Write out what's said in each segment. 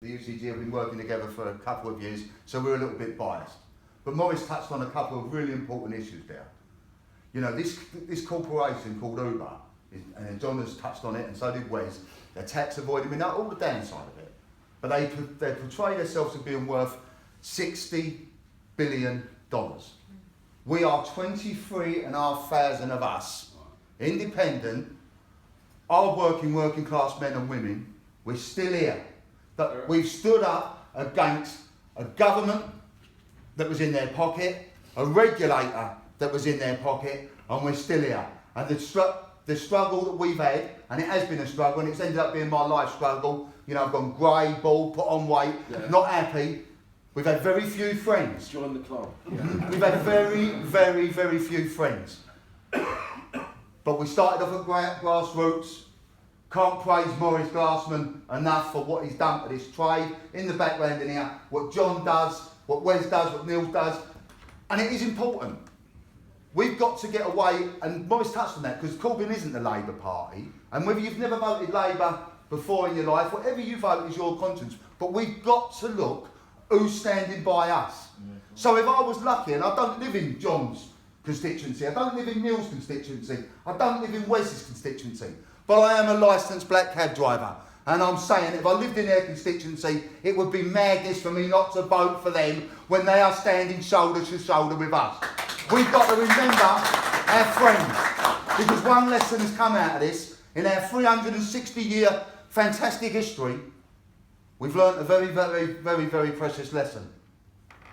The UCG have been working together for a couple of years, so we're a little bit biased. But Maurice touched on a couple of really important issues there. You know, this corporation called Uber, and John has touched on it, and so did Wes, they're tax avoiding. We know all the downside of it. But they portray themselves as being worth $60 billion. We are 23,500 of us, independent, hard-working, working-class men and women. We're still here. But we've stood up against a government that was in their pocket, a regulator that was in their pocket, and we're still here. And the struggle that we've had, and it has been a struggle, and it's ended up being my life struggle. You know, I've gone grey, bald, put on weight, not happy. We've had very few friends. Join the club. Yeah. We've had very, very, very few friends. But we started off at grassroots. Can't praise Maurice Glassman enough for what he's done for this trade. In the background in here, what John does, what Wes does, what Neil does. And it is important. We've got to get away, and Maurice touched on that, because Corbyn isn't the Labour Party. And whether you've never voted Labour before in your life, whatever you vote is your conscience. But we've got to look who's standing by us. So if I was lucky, and I don't live in John's constituency, I don't live in Neil's constituency, I don't live in Wes's constituency, but I am a licensed black cab driver, and I'm saying if I lived in their constituency, it would be madness for me not to vote for them when they are standing shoulder to shoulder with us. We've got to remember our friends, because one lesson has come out of this. In our 360-year fantastic history, we've learnt a very, very, very, very precious lesson,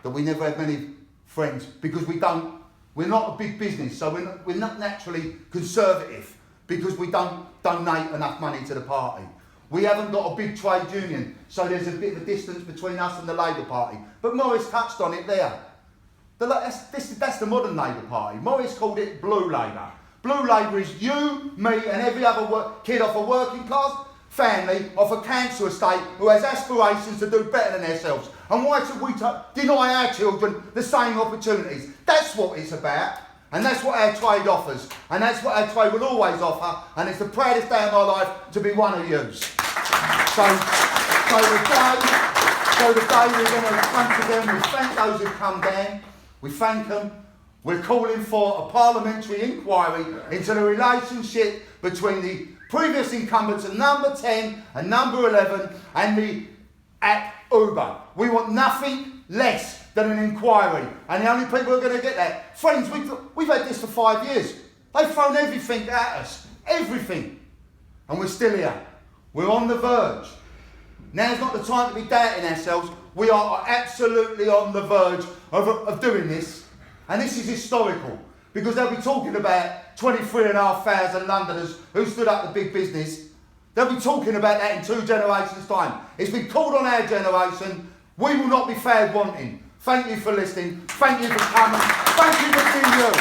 that we never had many friends, because we're not a big business, so we're not naturally conservative, because we don't donate enough money to the party. We haven't got a big trade union, so there's a bit of a distance between us and the Labour Party. But Maurice touched on it there. That's the modern Labour Party. Maurice called it Blue Labour. Blue Labour is you, me and every other kid off a working class family off a council estate who has aspirations to do better than themselves. And why should we deny our children the same opportunities? That's what it's about. And that's what our trade offers. And that's what our trade will always offer. And it's the proudest day of my life to be one of yous. So today we're going to once again, we thank those who've come down. We thank them. We're calling for a parliamentary inquiry into the relationship between the previous incumbents at number 10 and number 11 and the app Uber. We want nothing less than an inquiry. And the only people who are going to get that, friends, we've had this for 5 years. They've thrown everything at us. Everything. And we're still here. We're on the verge. Now's not the time to be doubting ourselves. We are absolutely on the verge of doing this. And this is historical. Because they'll be talking about 23,500 Londoners who stood up to big business. They'll be talking about that in 2 generations' time. It's been called on our generation. We will not be found wanting. Thank you for listening. Thank you for coming. Thank you for being you.